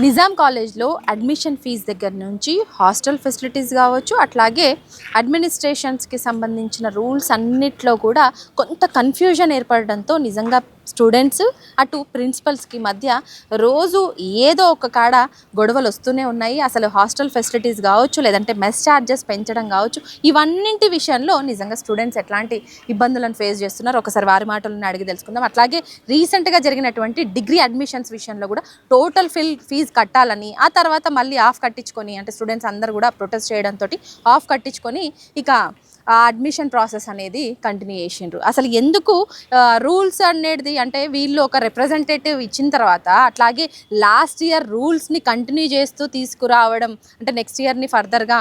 నిజాం కాలేజ్లో admission fee దగ్గర నుంచి హాస్టల్ ఫెసిలిటీస్ కావచ్చు, అట్లాగే అడ్మినిస్ట్రేషన్స్కి సంబంధించిన రూల్స్ అన్నిట్లో కూడా కొంత కన్ఫ్యూజన్ ఏర్పడడంతో నిజంగా స్టూడెంట్స్ అటు ప్రిన్సిపల్స్కి మధ్య రోజు ఏదో ఒక కాడ గొడవలు వస్తూనే ఉన్నాయి. అసలు హాస్టల్ ఫెసిలిటీస్ కావచ్చు, లేదంటే మెస్ ఛార్జెస్ పెంచడం కావచ్చు, ఇవన్నింటి విషయంలో నిజంగా స్టూడెంట్స్ ఎట్లాంటి ఇబ్బందులను ఫేస్ చేస్తున్నారు ఒకసారి వారి మాటలను అడిగి తెలుసుకుందాం. అట్లాగే రీసెంట్గా జరిగినటువంటి డిగ్రీ అడ్మిషన్స్ విషయంలో కూడా టోటల్ ఫీజు కట్టాలని, ఆ తర్వాత మళ్ళీ ఆఫ్ కట్టించుకొని, అంటే స్టూడెంట్స్ అందరూ కూడా ప్రొటెస్ట్ చేయడంతో ఆఫ్ కట్టించుకొని ఇక ఆ అడ్మిషన్ ప్రాసెస్ అనేది కంటిన్యూ చేసిండ్రు. అసలు ఎందుకు రూల్స్ అనేది, అంటే వీళ్ళు ఒక రిప్రజెంటేటివ్ ఇచ్చిన తర్వాత అట్లాగే లాస్ట్ ఇయర్ రూల్స్ని కంటిన్యూ చేస్తూ తీసుకురావడం, అంటే నెక్స్ట్ ఇయర్ని ఫర్దర్గా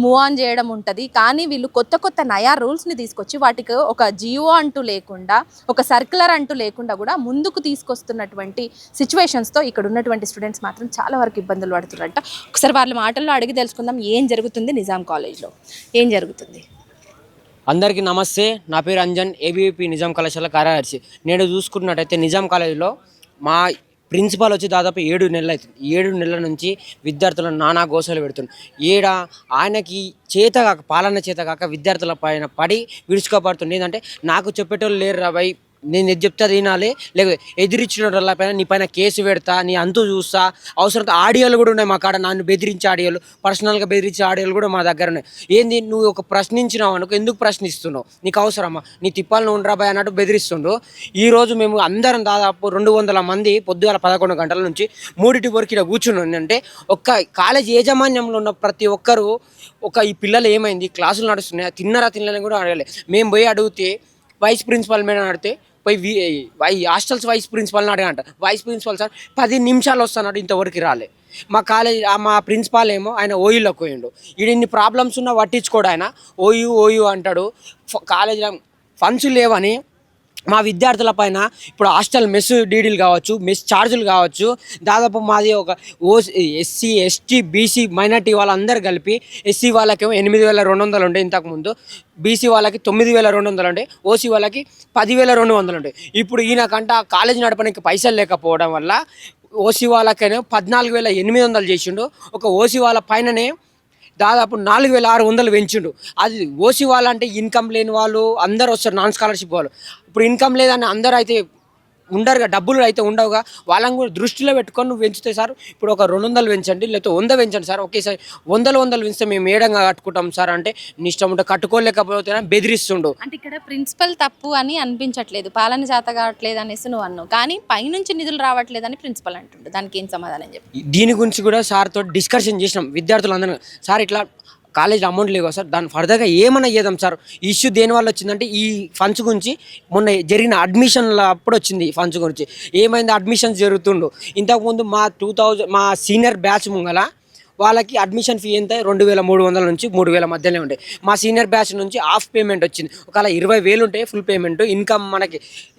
మూవ్ ఆన్ చేయడం ఉంటుంది. కానీ వీళ్ళు కొత్త కొత్త నయా రూల్స్ని తీసుకొచ్చి వాటికి ఒక జియో అంటూ లేకుండా, ఒక సర్క్యులర్ అంటూ లేకుండా కూడా ముందుకు తీసుకొస్తున్నటువంటి సిచ్యువేషన్స్తో ఇక్కడ ఉన్నటువంటి స్టూడెంట్స్ మాత్రం చాలా వరకు ఇబ్బందులు పడుతున్నారంట. ఒకసారి వాళ్ళ మాటల్లో అడిగి తెలుసుకుందాం ఏం జరుగుతుంది నిజాం కాలేజ్లో, ఏం జరుగుతుంది. అందరికీ నమస్తే. నా పేరు అంజన్, ఏబీవీపీ నిజాం కళాశాల కార్యదర్శి. నేను చూసుకున్నట్టయితే నిజాం కాలేజీలో మా ప్రిన్సిపాల్ వచ్చి దాదాపు 7 నెలలు అవుతుంది. 7 నెలల నుంచి విద్యార్థులను నానా గోసలు పెడుతుంది. ఆయనకి చేతగాక, పాలన చేతగాక విద్యార్థుల పైన పడి విడుచుకోబడుతుంది. ఏంటంటే నాకు చెప్పేటోళ్ళు లేరు రాబాయ్, నేను ఎది చెప్తే అది వినాలి, లేకపోతే ఎదిరించిన వాళ్ళ పైన నీ పైన కేసు పెడతా, నీ అంతు చూస్తా. అవసరంతో ఆడియోలు కూడా ఉన్నాయి మా కాడ, నన్ను బెదిరించే ఆడియోలు, పర్సనల్గా బెదిరించే ఆడియోలు కూడా మా దగ్గర ఉన్నాయి. ఏంది నువ్వు ఒక ప్రశ్నించినావు అనుకో, ఎందుకు ప్రశ్నిస్తున్నావు, నీకు అవసరమా, నీ తిప్పాలను ఉండరాబాయ్ అన్నట్టు బెదిరిస్తుండు. ఈరోజు మేము అందరం దాదాపు 200 మంది పొద్దుగాల 11 గంటల నుంచి 3 వరకు ఇక్కడ కూర్చుని అంటే ఒక్క కాలేజీ యాజమాన్యంలో ఉన్న ప్రతి ఒక్కరు ఈ పిల్లలు ఏమైంది, క్లాసులు నడుస్తున్నాయి, తిన్నరా తినలేని కూడా అడగలేదు. మేము పోయి అడిగితే వైస్ ప్రిన్సిపాల్ మీద అడిగితే పోయి హాస్టల్స్ వైస్ ప్రిన్సిపాల్ని అడగంట. వైస్ ప్రిన్సిపాల్ సార్ 10 నిమిషాలు వస్తానంటే ఇంతవరకు రాలే. మా ప్రిన్సిపాల్ ఏమో ఆయన ఓయూలోకి పోయిండు. ఇన్ని ప్రాబ్లమ్స్ ఉన్నా పట్టించుకోడు ఆయన. ఓయూ అంటాడు. కాలేజీలో ఫండ్స్ లేవని మా విద్యార్థుల పైన ఇప్పుడు హాస్టల్ మెస్ డీడీలు కావచ్చు, మెస్ ఛార్జీలు కావచ్చు, దాదాపు మాది ఒక ఎస్సీ ఎస్టీ బీసీ మైనార్టీ వాళ్ళందరూ కలిపి ఎస్సీ వాళ్ళకేమో 8,200 ఉండే ఇంతకుముందు, బీసీ వాళ్ళకి 9,200 ఉండే, ఓసీ వాళ్ళకి 10,200 ఉండే. ఇప్పుడు ఈయనకంట కాలేజీ నడపడానికి పైసలు లేకపోవడం వల్ల ఓసీ వాళ్ళకైనా 14,800 చేసిండు. ఒక ఓసీ వాళ్ళ పైననే దాదాపు 4,600 పెంచిండు. అది ఓసీ వాళ్ళు అంటే ఇన్కమ్ లేని వాళ్ళు అందరూ వస్తారు, నాన్ స్కాలర్షిప్ వాళ్ళు. ఇప్పుడు ఇన్కమ్ లేదని అందరూ అయితే ఉండరుగా, డబ్బులు అయితే ఉండవుగా, వాళ్ళని కూడా దృష్టిలో పెట్టుకొని నువ్వు పెంచుతే సార్ ఇప్పుడు ఒక 200 పెంచండి, లేకపోతే 100 పెంచండి సార్, ఒకేసారి 100 పెంచితే మేము ఏడంగా కట్టుకుంటాం సార్ అంటే నీ ఇష్టం ఉంటే కట్టుకోలేకపోతే బెదిరిస్తుండు. అంటే ఇక్కడ ప్రిన్సిపల్ తప్పు అని అనిపించట్లేదు, పాలన చేత కావట్లేదు అనేసి నువ్వు అన్నావు, కానీ పైనుంచి నిధులు రావట్లేదని ప్రిన్సిపల్ అంటుండు. దానికి ఏం సమాధానం చెప్పి దీని గురించి కూడా సార్తో డిస్కషన్ చేసినాం విద్యార్థులందరూ. సార్ ఇట్లా కాలేజీలో అమౌంట్ లేవు సార్, దాన్ని ఫర్దర్గా ఏమన్నా చేద్దాం సార్. ఇష్యూ దేనివల్ల వచ్చిందంటే ఈ ఫండ్స్ గురించి మొన్న జరిగిన అడ్మిషన్ల అప్పుడు వచ్చింది. ఫండ్స్ గురించి ఏమైంది, అడ్మిషన్స్ జరుగుతుండు. ఇంతకుముందు మా సీనియర్ బ్యాచ్ ముంగల వాళ్ళకి అడ్మిషన్ ఫీ ఎంత 2,300 నుంచి 3,000 మధ్యలో ఉండే. మా సీనియర్ బ్యాచ్ నుంచి హాఫ్ పేమెంట్ వచ్చింది. ఒకవేళ 20,000 ఉంటే ఫుల్ పేమెంట్. ఇన్కమ్ మనకి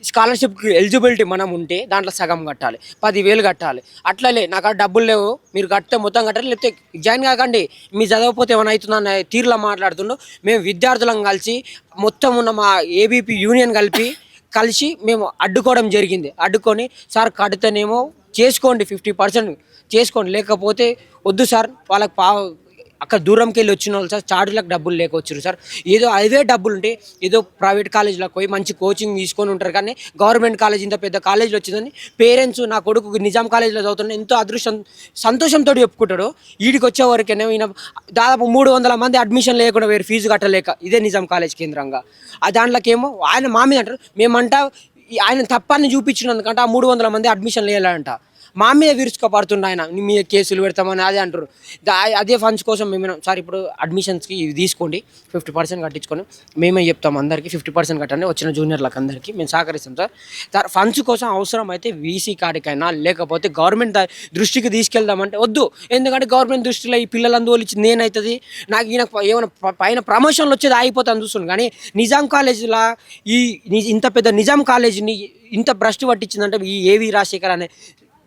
స్కాలర్షిప్కి ఎలిజిబిలిటీ మనం ఉంటే దాంట్లో సగం కట్టాలి, 10,000 కట్టాలి. అట్లలే నాకు డబ్బులు లేవు, మీరు కడితే మొత్తం కట్టాలి, లేకపోతే జాయిన్ కాకండి, మీ చదవకపోతే ఏమైనా అవుతుందన్న తీరులో మాట్లాడుతుండో. మేము విద్యార్థులను కలిసి మొత్తం ఉన్న మా ఏబీపీ యూనియన్ కలిసి మేము అడ్డుకోవడం జరిగింది. అడ్డుకొని సార్ కడితేనేమో చేసుకోండి, 50% చేసుకోండి, లేకపోతే వద్దు సార్. వాళ్ళకి అక్కడ దూరంకి వెళ్ళి వచ్చిన వాళ్ళు సార్ చార్జీలకు డబ్బులు లేకొచ్చారు సార్. ఏదో అవే డబ్బులు ఉంటే ఏదో ప్రైవేట్ కాలేజీలకు పోయి మంచి కోచింగ్ తీసుకొని ఉంటారు, కానీ గవర్నమెంట్ కాలేజ్ ఇంత పెద్ద కాలేజీలో వచ్చిందని పేరెంట్స్ నా కొడుకు నిజాం కాలేజీలో చదువుతున్నా ఎంతో సంతోషంతో చెప్పుకుంటాడు. వీడికి వచ్చేవరకేనే ఈయన దాదాపు 300 మంది అడ్మిషన్ లేకుండా వేరు ఫీజు కట్టలేక, ఇదే నిజాం కాలేజ్ కేంద్రంగా. దాంట్లోకేమో ఆయన మా మీద అంటారు, మేమంట ఆయన తప్పాన్ని చూపించినందుకంట ఆ 300 మంది అడ్మిషన్ లేయాలంట. మా మీద విరుచుకోపడుతుండే ఆయన, మీ కేసులు పెడతామని అదే అంటారు. అదే ఫండ్స్ కోసం మేము సార్ ఇప్పుడు అడ్మిషన్స్కి ఇవి తీసుకోండి, 50% కట్టించుకొని మేమే చెప్తాం అందరికీ 50% కట్టండి, వచ్చిన జూనియర్లకు అందరికీ మేము సహకరిస్తాం సార్. ఫండ్స్ కోసం అవసరం అయితే వీసీ కాడికైనా లేకపోతే గవర్నమెంట్ దృష్టికి తీసుకెళ్దామంటే వద్దు. ఎందుకంటే గవర్నమెంట్ దృష్టిలో ఈ పిల్లలందువల్ల ఇచ్చింది నేనవుతుంది, నాకు ఈయన ఏమైనా పైన ప్రమోషన్లు వచ్చేది ఆగిపోతాను చూస్తున్నాను. కానీ నిజాం కాలేజీలో ఇంత పెద్ద నిజాం కాలేజీని ఇంత భ్రష్టు పట్టించిందంటే ఈ ఏవి రాజశేఖర్ అనే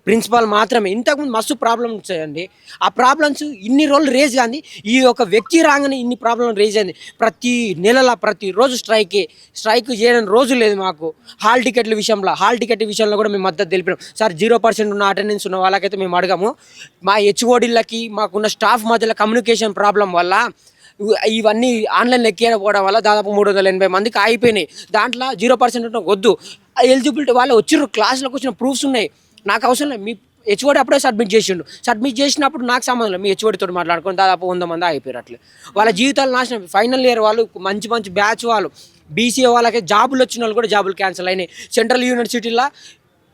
ప్రిన్సిపాల్ మాత్రమే. ఇంతకుముందు మస్తు ప్రాబ్లమ్స్ వచ్చాయండి. ఆ ప్రాబ్లమ్స్ ఇన్ని రోజులు రేజ్ కానీ ఈ యొక్క వ్యక్తి రాగానే ఇన్ని ప్రాబ్లం రేజ్ అయింది. ప్రతి నెలల ప్రతిరోజు స్ట్రైక్ చేయని రోజు లేదు మాకు. హాల్ టికెట్ విషయంలో కూడా మేము మద్దతు తెలిపినాం. సార్ 0% ఉన్న అటెండెన్స్ ఉన్న వాళ్ళకైతే మేము అడగము. మా హెచ్ఓడీలకి మాకున్న స్టాఫ్ మధ్యలో కమ్యూనికేషన్ ప్రాబ్లం వల్ల ఇవన్నీ ఆన్లైన్ ఎక్కిపోవడం వల్ల దాదాపు 380 మందికి అయిపోయినాయి. దాంట్లో 0% వద్దు, ఎలిజిబిలిటీ వాళ్ళు వచ్చిర్రు, క్లాస్లోకి వచ్చిన ప్రూఫ్స్ ఉన్నాయి, నాకు అవసరం లేదు. మీ హెచ్ఓడి అప్పుడే సబ్మిట్ చేసినప్పుడు నాకు సంబంధం లేదు. మీ హెచ్ఓడితో మాట్లాడుకొని దాదాపు 100 మంది అయిపోయారు. అట్లా వాళ్ళ జీవితాలు నాశనం. ఫైనల్ ఇయర్ వాళ్ళు మంచి బ్యాచ్ వాళ్ళు, బీసీఏ వాళ్ళకి జాబులు వచ్చిన వాళ్ళు కూడా జాబులు క్యాన్సిల్ అయినాయి. సెంట్రల్ యూనివర్సిటీలో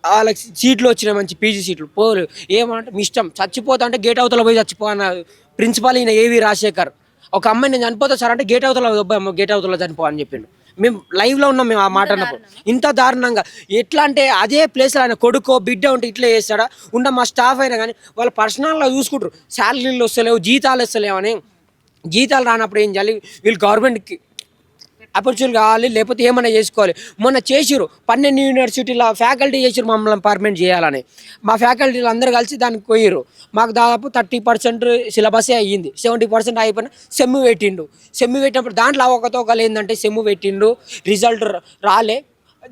వాళ్ళకి సీట్లు వచ్చినాయి, మంచి పీజీ సీట్లు. పోరు ఏమంటే మీ ఇష్టం, చచ్చిపోతా అంటే గేట్ అవతల పోయి చచ్చిపో అన్న ప్రిన్సిపాల్ ఈయన ఏవి రాజశేఖర్. ఒక అమ్మాయి నేను చనిపోతా సార్ అంటే గేట్ అవతల చనిపో అని చెప్పిండు. మేము లైవ్లో ఉన్నాం. మేము ఆ మాట అన్నప్పుడు ఇంత దారుణంగా ఎట్లా అంటే అదే ప్లేస్లో ఆయన కొడుకో బిడ్డ ఉంటే ఇట్లా చేస్తాడా. మా స్టాఫ్ అయినా కానీ వాళ్ళ పర్సనల్గా చూసుకుంటారు. శాలరీలు వస్తలేవు, జీతాలు వస్తలేవు అని. జీతాలు రానప్పుడు ఏం చేయాలి, వీళ్ళు గవర్నమెంట్కి ఆపర్చునిటీ కావాలి, లేకపోతే ఏమైనా చేసుకోవాలి. మొన్న చేసిరు 12 యూనివర్సిటీల ఫ్యాకల్టీ చేసిరు మమ్మల్ని పర్మనెంట్ చేయాలని. మా ఫ్యాకల్టీలు అందరూ కలిసి దానికి పోయిరు. మాకు దాదాపు 30% సిలబసే అయ్యింది, 70% అయిపోయిన సెమ్ము పెట్టినప్పుడు దాంట్లో అవకతవకలు ఏంటంటే సెమ్ము పెట్టిండు, రిజల్ట్ రాలే,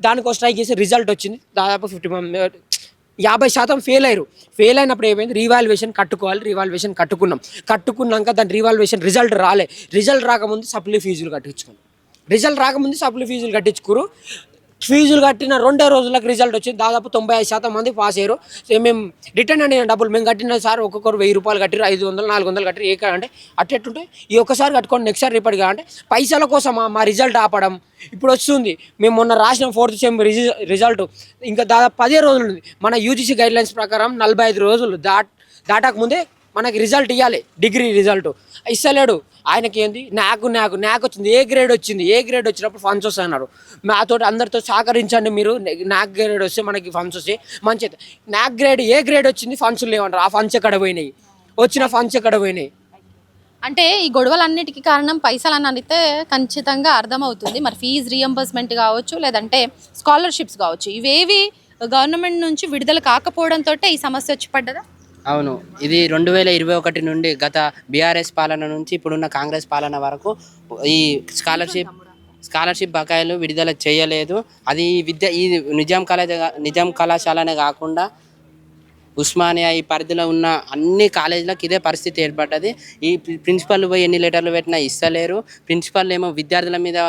దానికో స్ట్రైక్ చేసి రిజల్ట్ వచ్చింది. దాదాపు 50% ఫెయిల్ అయినప్పుడు ఏమైంది, రీవాల్యుయేషన్ కట్టుకున్నాక దాని రీవాల్యుయేషన్ రిజల్ట్ రాకముందు సప్లీ ఫీజులు కట్టించుకురు. ఫీజులు కట్టిన 2 రోజులకు రిజల్ట్ వచ్చింది. దాదాపు 95% మంది పాస్ అయ్యారు. మేము రిటర్న్ అయిన డబ్బులు మేము కట్టిన సార్ ఒక్కొక్కరు 1000 రూపాయలు కట్టిరు, 500, 400 కట్టిరు. అంటే అట్టెట్టుంటే ఈ ఒక్కసారి కట్టుకోండి, నెక్స్ట్ సారి రిపీట్ కావాలంటే పైసల కోసం మా రిజల్ట్ ఆపడం. ఇప్పుడు వస్తుంది, మేము మొన్న రాసిన 4th సెమ్ రిజల్ట్ ఇంకా దాదాపు 10 రోజులు ఉంది. మన యూజీసీ గైడ్లైన్స్ ప్రకారం 45 రోజులు దాటక ముందే మనకి రిజల్ట్ ఇవ్వాలి. డిగ్రీ రిజల్ట్ ఇస్తలేడు. ఆయనకి ఏంది, నాకు వచ్చింది, ఏ గ్రేడ్ వచ్చినప్పుడు ఫండ్స్ వస్తాయన్నారు. మాతో అందరితో సహకరించండి, మీరు నాకు గ్రేడ్ వస్తే మనకి ఫండ్స్ వస్తాయి మంచిది. ఏ గ్రేడ్ వచ్చింది, ఫండ్స్ లేవంటారు. ఆ ఫండ్స్ ఎక్కడ పోయినాయి, వచ్చిన ఫండ్స్ ఎక్కడ పోయినాయి? అంటే ఈ గొడవలన్నిటికీ కారణం పైసలు అని అడిగితే ఖచ్చితంగా అర్థమవుతుంది. మరి ఫీజు రీఎంబర్స్మెంట్ కావచ్చు, లేదంటే స్కాలర్షిప్స్ కావచ్చు, ఇవేవి గవర్నమెంట్ నుంచి విడుదల కాకపోవడంతో ఈ సమస్య వచ్చి పడ్డదా? అవును, ఇది 2021 నుండి గత బీఆర్ఎస్ పాలన నుంచి ఇప్పుడున్న కాంగ్రెస్ పాలన వరకు ఈ స్కాలర్షిప్ బకాయిలు విడుదల చేయలేదు. అది ఈ నిజాం కళాశాలనే కాకుండా ఉస్మానియా ఈ పరిధిలో ఉన్న అన్ని కాలేజీలకు ఇదే పరిస్థితి ఏర్పడ్డది. ఈ ప్రిన్సిపల్ పోయి ఎన్ని లెటర్లు పెట్టినా ఇస్తలేరు. ప్రిన్సిపల్ ఏమో విద్యార్థుల మీద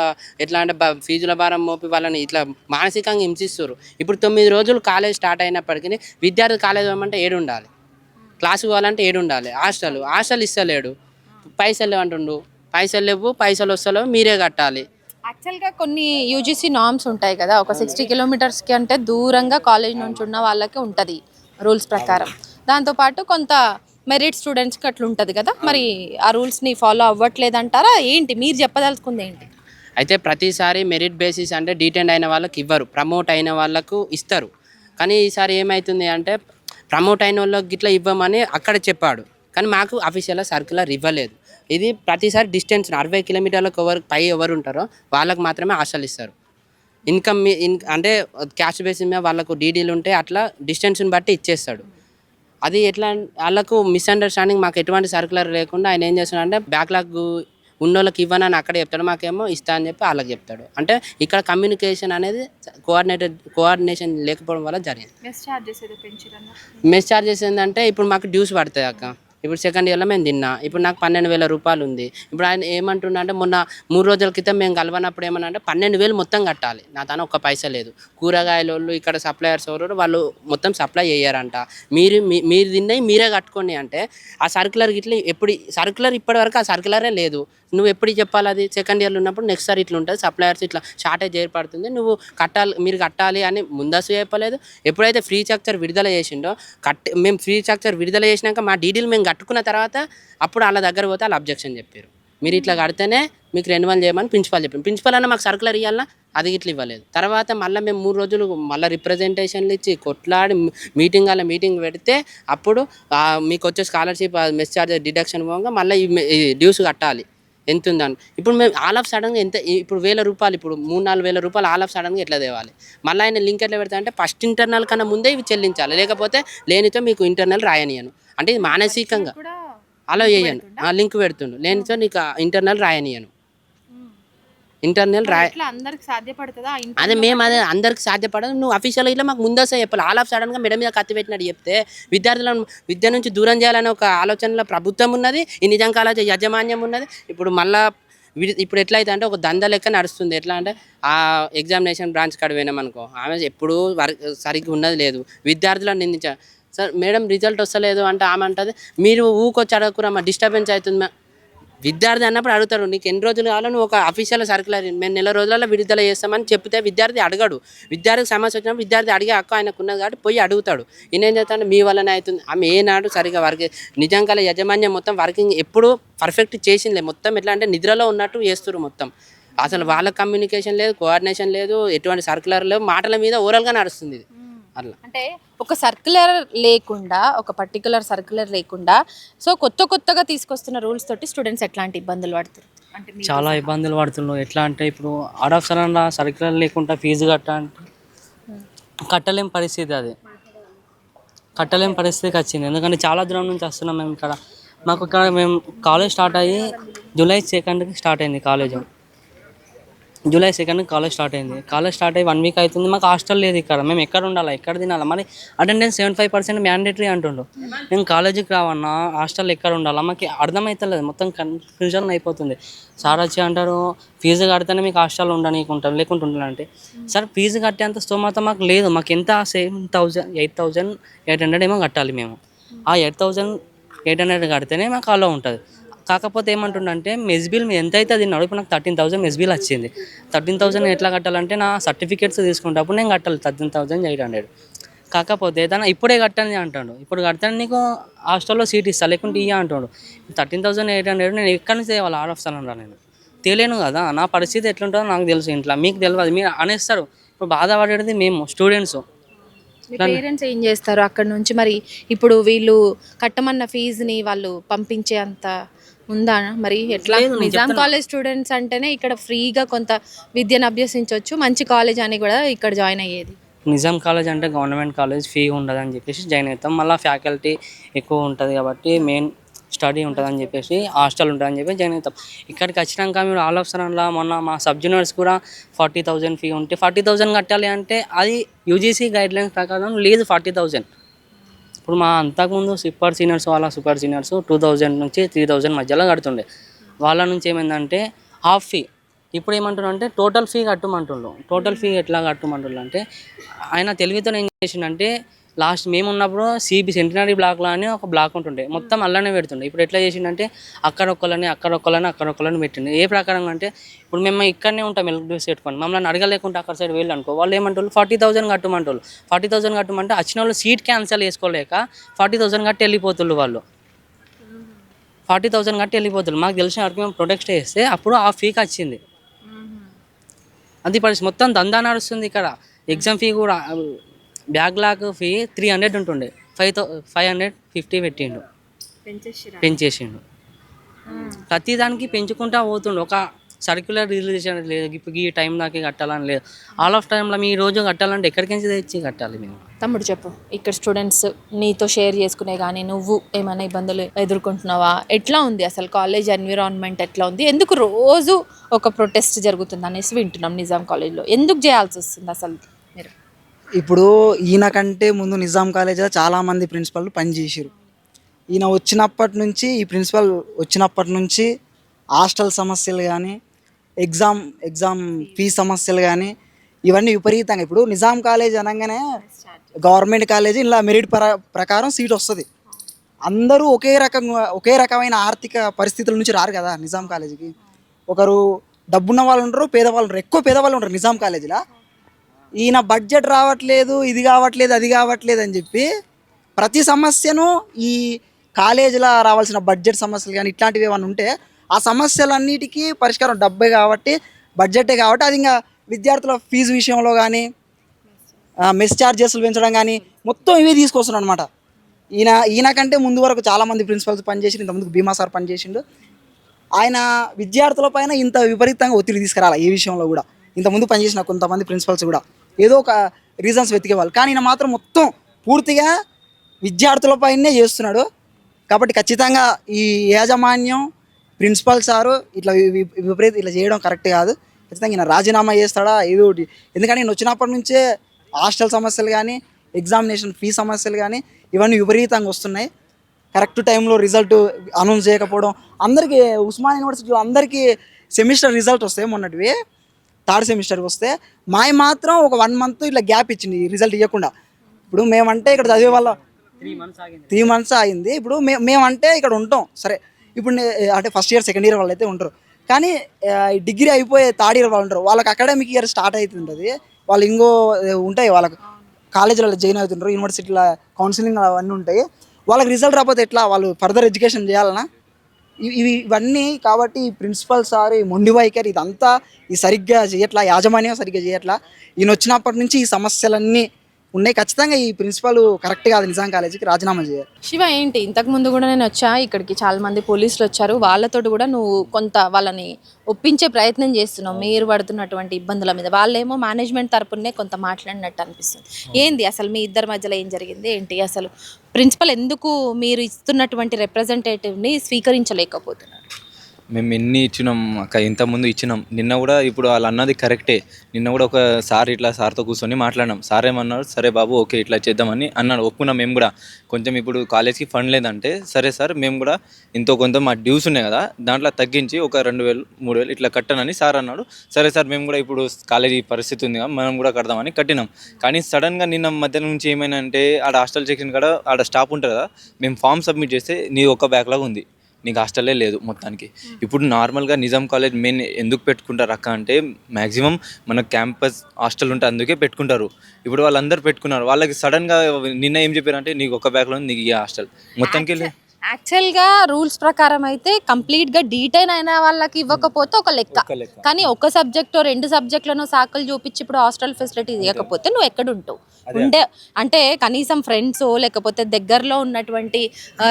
ఎట్లా అంటే ఫీజుల భారం మోపి వాళ్ళని ఇట్లా మానసికంగా హింసిస్తారు. ఇప్పుడు 9 రోజులు కాలేజ్ స్టార్ట్ అయినప్పటికీ విద్యార్థి కాలేజ్ పోమంటే 7 ఉండాలి, క్లాసు పోవాలంటే 7 ఉండాలి. హాస్టల్ ఇస్తలేడు, పైసలు లేవంటుండు. పైసలు వస్తలేవు, మీరే కట్టాలి. యాక్చువల్గా కొన్ని యూజీసీ నార్మ్స్ ఉంటాయి కదా, ఒక 60 కిలోమీటర్స్కి అంటే దూరంగా కాలేజ్ నుంచి ఉన్న వాళ్ళకి ఉంటుంది రూల్స్ ప్రకారం. దాంతోపాటు కొంత మెరిట్ స్టూడెంట్స్కి అట్లా ఉంటుంది కదా, మరి ఆ రూల్స్ని ఫాలో అవ్వట్లేదంటారా ఏంటి? మీరు చెప్పదలుచుకుంది ఏంటి? అయితే ప్రతిసారి మెరిట్ బేసిస్ అంటే డీటెండ్ అయిన వాళ్ళకి ఇవ్వరు, ప్రమోట్ అయిన వాళ్ళకు ఇస్తారు. కానీ ఈసారి ఏమవుతుంది అంటే ప్రమోట్ అయిన వాళ్ళకి ఇట్లా ఇవ్వమని అక్కడ చెప్పాడు, కానీ మాకు అఫీషియల్గా సర్క్యులర్ ఇవ్వలేదు. ఇది ప్రతిసారి డిస్టెన్స్ 60 కిలోమీటర్లకు ఎవరు ఉంటారో వాళ్ళకు మాత్రమే హాస్టల్ ఇస్తారు. ఇన్కమ్ అంటే క్యాష్ బేసిస్ మీద వాళ్ళకు డీడీలు ఉంటే అట్లా డిస్టెన్స్ని బట్టి ఇచ్చేస్తాడు. అది ఎట్లా వాళ్ళకు మిస్అండర్స్టాండింగ్. మాకు ఎటువంటి సర్క్యులర్ లేకుండా ఆయన ఏం చేస్తున్నాడంటే బ్యాక్లాగ్ ఉన్నోళ్ళకి ఇవ్వనని అక్కడే చెప్తాడు, మాకేమో ఇస్తా అని చెప్పి వాళ్ళకి చెప్తాడు. అంటే ఇక్కడ కమ్యూనికేషన్ అనేది కోఆర్డినేషన్ లేకపోవడం వల్ల జరిగింది. మెస్ ఛార్జెస్ ఏంటంటే ఇప్పుడు మాకు డ్యూస్ పడతాయి అక్క. ఇప్పుడు సెకండ్ ఇయర్లో మేము తిన్నా, ఇప్పుడు నాకు 12,000 రూపాయలు ఉంది. ఇప్పుడు ఆయన ఏమంటున్నా అంటే మొన్న 3 రోజుల క్రితం మేము కలవనప్పుడు ఏమన్నా అంటే 12,000 మొత్తం కట్టాలి, నా తన ఒక్క పైసా లేదు. కూరగాయల వాళ్ళు ఇక్కడ సప్లయర్స్ ఎవరు వాళ్ళు మొత్తం సప్లై చేయరంట. మీరు తిన్నాయి మీరే కట్టుకోండి అంటే ఆ సర్క్యులర్ ఇట్లా ఇప్పటివరకు ఆ సర్క్యులరే లేదు. నువ్వు ఎప్పుడు చెప్పాలి? అది సెకండ్ ఇయర్లో ఉన్నప్పుడు నెక్స్ట్ సార్ ఇట్లా ఉంటుంది, సప్లయర్స్ ఇట్లా షార్టేజ్ ఏర్పడుతుంది, మీరు కట్టాలి అని ముందస్తు చెప్పలేదు. ఎప్పుడైతే ఫ్రీ స్ట్రక్చర్ విడుదల చేసిండో మేము ఫ్రీ స్ట్రక్చర్ విడుదల చేసినాక మా డీడీలు మేము కట్టుకున్న తర్వాత అప్పుడు వాళ్ళ దగ్గర పోతే వాళ్ళు అబ్జెక్షన్ చెప్పారు. మీరు ఇట్లా కడితేనే మీకు రెన్యువల్ చేయమని ప్రిన్సిపాల్ చెప్పారు. ప్రిన్సిపాల్ అన్న మాకు సర్కులర్ ఇవ్వాలన్నా అది ఇట్లా ఇవ్వలేదు. తర్వాత మళ్ళీ మేము 3 రోజులు మళ్ళీ రిప్రజెంటేషన్లు ఇచ్చి కొట్లాడి మీటింగ్ పెడితే అప్పుడు మీకు వచ్చే స్కాలర్షిప్ మెస్ ఛార్జ్ డిడక్షన్ పోగా మళ్ళీ ఈ డ్యూస్ కట్టాలి. ఎంత ఉందని. ఇప్పుడు మేము ఆల్ ఆఫ్ సడన్గా ఎంత ఇప్పుడు 1000 రూపాయలు, ఇప్పుడు 3-4 వేల రూపాయలు ఆల్ ఆఫ్ సడన్గా ఎట్లా తేవాలి? మళ్ళీ ఆయన లింక్ ఎట్లా పెడతా అంటే ఫస్ట్ ఇంటర్నల్ కన్నా ముందే ఇవి చెల్లించాలి, లేకపోతే లేనితో మీకు ఇంటర్నల్ రాయనియను. అంటే ఇది మానసికంగా అలా చేయను, లింక్ పెడుతుండు, లేనితో నీకు ఇంటర్నల్ రాయనియను. ఇంటర్నల్ అందరికి సాధ్యపడుతుందా? అదే మేము అదే అందరికి సాధ్యపడదు. నువ్వు అఫీషియల్గా ఇట్లా మాకు ముందే చెప్పాలి. ఆల్ ఆఫ్ సడన్గా మెడ మీద కత్తి పెట్టినట్టు చెప్తే విద్యార్థులను విద్య నుంచి దూరం చేయాలనే ఒక ఆలోచనలో ప్రభుత్వం ఉన్నది, ఈ నిజాం కాలేజ్ యాజమాన్యం ఉన్నది. ఇప్పుడు మళ్ళా ఇప్పుడు ఎట్లా అయితే అంటే ఒక దంద లెక్క నడుస్తుంది. ఎట్లా అంటే ఆ ఎగ్జామినేషన్ బ్రాంచ్ కాడ పోయినాం అనుకో, ఆమె ఎప్పుడూ సరిగ్గా ఉన్నది లేదు, విద్యార్థులను నిందించారు. సార్ మేడం రిజల్ట్ వస్తలేదు అంటే ఆమె అంటుంది మీరు ఊకొచ్చి అడగకురమ్మా, డిస్టర్బెన్స్ అవుతుంది. విద్యార్థి అన్నప్పుడు అడుగుతాడు, నీకు ఎన్ని రోజులు కావాలో నువ్వు ఒక అఫీషియల్ సర్కులర్ మేము నెల రోజులలో విడుదల చేస్తామని చెప్తే విద్యార్థి అడగడు. విద్యార్థికి సమస్య వచ్చినప్పుడు విద్యార్థి అడిగే హక్కు ఆయనకు ఉన్నది కాబట్టి పోయి అడుగుతాడు. ఈయన ఏం చేస్తాడు, మీ వల్లనే అవుతుంది. ఆమె ఏనాడు సరిగా నిజం కల యాజమాన్యం మొత్తం వర్కింగ్ ఎప్పుడు పర్ఫెక్ట్ చేసిందిలే. మొత్తం ఎట్లా అంటే నిద్రలో ఉన్నట్టు చేస్తారు మొత్తం. అసలు వాళ్ళ కమ్యూనికేషన్ లేదు, కోఆర్డినేషన్ లేదు, ఎటువంటి సర్కులర్ లేవు, మాటల మీద ఓరల్గా నడుస్తుంది ఇది. అట్లా అంటే ఒక సర్క్యులర్ లేకుండా, ఒక పర్టికులర్ సర్క్యులర్ లేకుండా, సో కొత్తగా తీసుకొస్తున్న రూల్స్ తోటి స్టూడెంట్స్ ఎట్లాంటి ఇబ్బందులు పడుతారు? అంటే చాలా ఇబ్బందులు పడుతున్నాం. ఎట్లా అంటే ఇప్పుడు ఆర్డర్ ఆఫ్ సడన్గా సర్క్యులర్ లేకుండా ఫీజు కట్టలేం పరిస్థితి, అది కట్టలేం పరిస్థితికి వచ్చింది. ఎందుకంటే చాలా దూరం నుంచి వస్తున్నాం మేము ఇక్కడ. మాకు ఇక్కడ మేము కాలేజ్ స్టార్ట్ అయ్యి జూలై 2కి స్టార్ట్ అయింది కాలేజ్. జూలై 2 కాలేజ్ స్టార్ట్ అయింది. కాలేజ్ స్టార్ట్ అయ్యి 1 వీక్ అవుతుంది. మాకు హాస్టల్ లేదు ఇక్కడ. మేము ఎక్కడ ఉండాలి, ఎక్కడ తినాలి? మరి అటెండెన్స్ 75% మ్యాండేటరీ అంటుండు. నేను కాలేజీకి రావన్నా, హాస్టల్ ఎక్కడ ఉండాలా మాకు అర్థమవుతలేదు. మొత్తం కన్ఫ్యూజన్ అయిపోతుంది. సార్ వచ్చి అంటారు ఫీజు కడితేనే మీకు హాస్టల్ ఉండనీకుంటారు, లేకుంటే ఉండాలంటే సార్ ఫీజు కట్టేంత స్తోమత మాకు లేదు. మాకు ఎంత 8,800 ఏమో కట్టాలి మేము. ఆ 8,800 కడితేనే మాకు అలో ఉంటుంది. కాకపోతే ఏమంటుండంటే మెస్ బిల్ ఎంత అయితే తిన్నాడు, ఇప్పుడు నాకు 13,000 మెస్ బిల్ వచ్చింది. 13,000 ఎట్లా కట్టాలంటే నా సర్టిఫికేట్స్ తీసుకుంటే అప్పుడు నేను కట్టాలి 13,800. కాకపోతే తను ఇప్పుడే కట్టని అంటాడు. ఇప్పుడు కడతాను నీకు హాస్టల్లో సీట్ ఇస్తా, లేకుంటే ఇయ్య అంటాడు. 13,800 నేను ఎక్కడి నుంచి తేవాలి? ఆర్డర్ ఆఫ్ సడన్గా నేను తెలియను కదా. నా పరిస్థితి ఎట్లుంటుందో నాకు తెలుసు, ఇంట్లో మీకు తెలియదు. మీరు అనేస్తారు. ఇప్పుడు బాధపడేది మేము స్టూడెంట్స్. పేరెంట్స్ ఏం చేస్తారు అక్కడ నుంచి? మరి ఇప్పుడు వీళ్ళు కట్టమన్న ఫీజుని వాళ్ళు పంపించే అంత ఉందా? మరి ఎట్లా? నిజాం కాలేజ్ స్టూడెంట్స్ అంటేనే ఇక్కడ ఫ్రీగా కొంత విద్యను అభ్యసించవచ్చు, మంచి కాలేజ్ అని కూడా ఇక్కడ జాయిన్ అయ్యేది. నిజాం కాలేజ్ అంటే గవర్నమెంట్ కాలేజ్, ఫీ ఉండదు అని చెప్పేసి జాయిన్ అవుతాం. మళ్ళీ ఫ్యాకల్టీ ఎక్కువ ఉంటుంది కాబట్టి మెయిన్ స్టడీ ఉంటుందని చెప్పేసి హాస్టల్ ఉంటుందని చెప్పి జాయిన్ అవుతాం. ఇక్కడికి వచ్చినాక మీరు ఆల్ ఆఫ్ సడన్లా మొన్న మా సబ్ జూనియర్స్ కూడా 40,000 ఫీ ఉంటే 40,000 కట్టాలి అంటే అది యూజీసీ గైడ్లైన్స్ ప్రకారం లేదు 40,000. ఇప్పుడు మా అంతకుముందు సూపర్ సీనియర్స్ 2,000 నుంచి 3,000 మధ్యలో కడుతుండే. వాళ్ళ నుంచి ఏమైందంటే హాఫ్ ఫీ. ఇప్పుడు ఏమంటున్నారు అంటే టోటల్ ఫీ కట్టమంటుండ్రు. టోటల్ ఫీ ఎట్లా కట్టమంటుండ్రు అంటే ఆయన తెలివితో ఏం చేసిండంటే లాస్ట్ మేము ఉన్నప్పుడు సిబి సెంటినరీ బ్లాక్లో అని ఒక బ్లాక్ ఉంటుండే, మొత్తం అల్లనే పెడుతుండే. ఇప్పుడు ఎట్లా చేసిండంటే అక్కడొక్కలని పెట్టిండు. ఏ ప్రకారం అంటే ఇప్పుడు మేము ఇక్కడనే ఉంటాం ఎలక్ట్రిసిటీ పెట్టుకొని, మమ్మల్ని అడగలేకుండా అక్కడ సైడ్ వెళ్ళి అనుకో, వాళ్ళు ఏమంటారు 40,000 కట్టమంటారు. 40,000 కట్టమంటే వచ్చిన వాళ్ళు సీట్ క్యాన్సిల్ చేసుకోలేక 40,000 కట్టి వెళ్ళిపోతున్నారు. వాళ్ళు 40,000 కట్టి వెళ్ళిపోతున్నారు. మాకు తెలిసిన వరకు మేము ప్రొటెక్ట్ చేస్తే అప్పుడు ఆ ఫీకి వచ్చింది. అది పరిస్థితి. మొత్తం దందా నడుస్తుంది ఇక్కడ. ఎగ్జామ్ ఫీ కూడా బ్యాక్లాగ్ ఫీ 300 ఉంటుండే, 550 పెట్టిండు, పెంచేసిండు. ప్రతి దానికి పెంచుకుంటా పోతుండు. ఒక సర్క్యులర్ రిలీజ్ లేదు, ఇప్పుడు ఈ టైం దాకా కట్టాలని లేదు. ఆల్ ఆఫ్ టైంలో మీ రోజు కట్టాలంటే ఎక్కడికి నుంచి తెచ్చి కట్టాలి మేము? తమ్ముడు చెప్పు, ఇక్కడ స్టూడెంట్స్ నీతో షేర్ చేసుకునే కానీ నువ్వు ఏమైనా ఇబ్బందులు ఎదుర్కొంటున్నావా? ఎట్లా ఉంది అసలు కాలేజ్ ఎన్విరాన్మెంట్ ఎట్లా ఉంది? ఎందుకు రోజు ఒక ప్రొటెస్ట్ జరుగుతుంది అనేసి వింటున్నాం నిజాం కాలేజ్లో. ఎందుకు చేయాల్సి వస్తుంది అసలు? మీరు ఇప్పుడు ఈయన కంటే ముందు నిజాం కాలేజ్లో చాలామంది ప్రిన్సిపల్ పనిచేసారు. ఈయన వచ్చినప్పటి నుంచి, ఈ ప్రిన్సిపల్ వచ్చినప్పటి నుంచి హాస్టల్ సమస్యలు కానీ, ఎగ్జామ్ ఫీ సమస్యలు కానీ ఇవన్నీ విపరీతంగా. ఇప్పుడు నిజాం కాలేజ్ అనగానే గవర్నమెంట్ కాలేజీ ఇలా మెరిట్ ప్రకారం సీట్ వస్తుంది. అందరూ ఒకే రకమైన ఆర్థిక పరిస్థితుల నుంచి రారు కదా నిజాం కాలేజీకి. ఒకరు డబ్బున్న వాళ్ళు ఉంటారు, పేదవాళ్ళు ఉంటారు. ఎక్కువ పేదవాళ్ళు ఉంటారు నిజాం కాలేజీలో. ఈయన బడ్జెట్ రావట్లేదు, ఇది కావట్లేదు, అది కావట్లేదు అని చెప్పి ప్రతి సమస్యను ఈ కాలేజీలో రావాల్సిన బడ్జెట్ సమస్యలు కానీ ఇట్లాంటివి ఏమైనా ఉంటే ఆ సమస్యలన్నిటికీ పరిష్కారం డబ్బే కాబట్టి, బడ్జెటే కాబట్టి, అది ఇంకా విద్యార్థుల ఫీజు విషయంలో కానీ, మెస్ ఛార్జెస్లు పెంచడం కానీ మొత్తం ఇవే తీసుకొస్తున్నాడు అనమాట. ఈయన కంటే ముందు వరకు చాలామంది ప్రిన్సిపల్స్ పనిచేసి, ఇంతకుముందు భీమా సార్ పనిచేసిండు. ఆయన విద్యార్థుల పైన ఇంత విపరీతంగా ఒత్తిడి తీసుకురాలి ఈ విషయంలో కూడా. ఇంతకుముందు పనిచేసిన కొంతమంది ప్రిన్సిపల్స్ కూడా ఏదో ఒక రీజన్స్ వెతికేవాళ్ళు, కానీ ఈయన మాత్రం మొత్తం పూర్తిగా విద్యార్థులపైనే చేస్తున్నాడు. కాబట్టి ఖచ్చితంగా ఈ యాజమాన్యం ప్రిన్సిపల్ సారు ఇట్లా ఇట్లా చేయడం కరెక్ట్ కాదు. ఖచ్చితంగా ఈయన రాజీనామా చేస్తాడా ఏదో ఒకటి. ఎందుకంటే నేను వచ్చినప్పటి నుంచే హాస్టల్ సమస్యలు కానీ ఎగ్జామినేషన్ ఫీ సమస్యలు కానీ ఇవన్నీ విపరీతంగా వస్తున్నాయి. కరెక్ట్ టైంలో రిజల్ట్ అనౌన్స్ చేయకపోవడం, అందరికీ ఉస్మానియా యూనివర్సిటీలో అందరికీ సెమిస్టర్ రిజల్ట్ వస్తాయి మొన్నటివి, థర్డ్ సెమిస్టర్కి వస్తే మాయ మాత్రం ఒక 1 month ఇట్లా గ్యాప్ ఇచ్చింది రిజల్ట్ ఇవ్వకుండా. ఇప్పుడు మేమంటే ఇక్కడ చదివే వాళ్ళ 3 months ఆగింది. ఇప్పుడు మేమంటే ఇక్కడ ఉంటాం సరే, ఇప్పుడు అంటే ఫస్ట్ ఇయర్ సెకండ్ ఇయర్ వాళ్ళు అయితే ఉంటారు, కానీ డిగ్రీ అయిపోయే థర్డ్ ఇయర్ వాళ్ళు ఉంటారు. వాళ్ళకి అకాడమిక్ ఇయర్ స్టార్ట్ అవుతుంటుంది, వాళ్ళు ఇంకో ఉంటాయి వాళ్ళకి కాలేజీలలో జాయిన్ అవుతుంటారు, యూనివర్సిటీల కౌన్సిలింగ్ అవన్నీ ఉంటాయి. వాళ్ళకి రిజల్ట్ రాకపోతే ఎట్లా, వాళ్ళు ఫర్దర్ ఎడ్యుకేషన్ చేయాలన్నా ఇవన్నీ. కాబట్టి ఈ ప్రిన్సిపల్ సార్ ఈ మొండి వైఖరి ఇదంతా ఈ సరిగ్గా చేయట్లా, యాజమాన్యం సరిగ్గా చేయట్లా. ఈయన వచ్చినప్పటి నుంచి ఈ సమస్యలన్నీ ఉన్నాయి. ఖచ్చితంగా ఈ ప్రిన్సిపల్ కరెక్ట్ కాదు, నిజాం కాలేజీకి రాజీనామా చేయాలి. శివ, ఏంటి ఇంతకుముందు కూడా నేను వచ్చా ఇక్కడికి, చాలా మంది పోలీసులు వచ్చారు, వాళ్ళతో కూడా నువ్వు కొంత వాళ్ళని ఒప్పించే ప్రయత్నం చేస్తున్నావు మీరు పడుతున్నటువంటి ఇబ్బందుల మీద. వాళ్ళేమో మేనేజ్మెంట్ తరపునే కొంత మాట్లాడినట్టు అనిపిస్తుంది. ఏంది అసలు మీ ఇద్దరి మధ్యలో ఏం జరిగింది ఏంటి? అసలు ప్రిన్సిపల్ ఎందుకు మీరు ఇస్తున్నటువంటి రిప్రజెంటేటివ్ని స్వీకరించలేకపోతున్నారు? మేము ఎన్ని ఇచ్చినాం అక్క, ఇంతకుముందు ఇచ్చినాం. నిన్న కూడా ఇప్పుడు వాళ్ళు అన్నది కరెక్టే. నిన్న కూడా ఒక సార్ ఇట్లా సార్తో కూర్చొని మాట్లాడినాం. సార్ ఏమన్నారు, సరే బాబు ఓకే ఇట్లా చేద్దామని అన్నాడు, ఒప్పుకున్నాం మేము కూడా. కొంచెం ఇప్పుడు కాలేజ్కి ఫండ్ లేదంటే సరే సార్ మేము కూడా ఎంతో కొంత మా డ్యూస్ ఉన్నాయి కదా దాంట్లో తగ్గించి ఒక 2,000 3,000 ఇట్లా కట్టనని సార్ అన్నాడు. సరే సార్ మేము కూడా ఇప్పుడు కాలేజీ పరిస్థితి ఉంది కదా మనం కూడా కడదామని కట్టినాం. కానీ సడన్గా నిన్న మధ్య నుంచి ఏమైనా అంటే ఆడ హాస్టల్ సెక్షన్ కూడా ఆడ స్టాఫ్ ఉంటుంది కదా, మేము ఫామ్ సబ్మిట్ చేస్తే నీ ఒక్క బ్యాక్లాగ్ ఉంది, నీకు హాస్టల్లే లేదు మొత్తానికి. ఇప్పుడు నార్మల్గా నిజాం కాలేజ్ మెయిన్ ఎందుకు పెట్టుకుంటారు అక్క అంటే మ్యాక్సిమం మన క్యాంపస్ హాస్టల్ ఉంటే అందుకే పెట్టుకుంటారు. ఇప్పుడు వాళ్ళందరూ పెట్టుకున్నారు, వాళ్ళకి సడన్గా నిన్న ఏం చెప్పారంటే నీకు ఒక బ్యాక్లో నీకు ఈ హాస్టల్ మొత్తానికి వెళ్ళి. యాక్చువల్గా రూల్స్ ప్రకారం అయితే కంప్లీట్గా డీటెయిల్ అయిన వాళ్ళకి ఇవ్వకపోతే ఒక లెక్క, కానీ ఒక సబ్జెక్టో 2 సబ్జెక్టులను సాకులు చూపించి ఇప్పుడు హాస్టల్ ఫెసిలిటీ ఇవ్వకపోతే నువ్వు ఎక్కడ ఉంటావు? ఉండే అంటే కనీసం ఫ్రెండ్స్ లేకపోతే దగ్గరలో ఉన్నటువంటి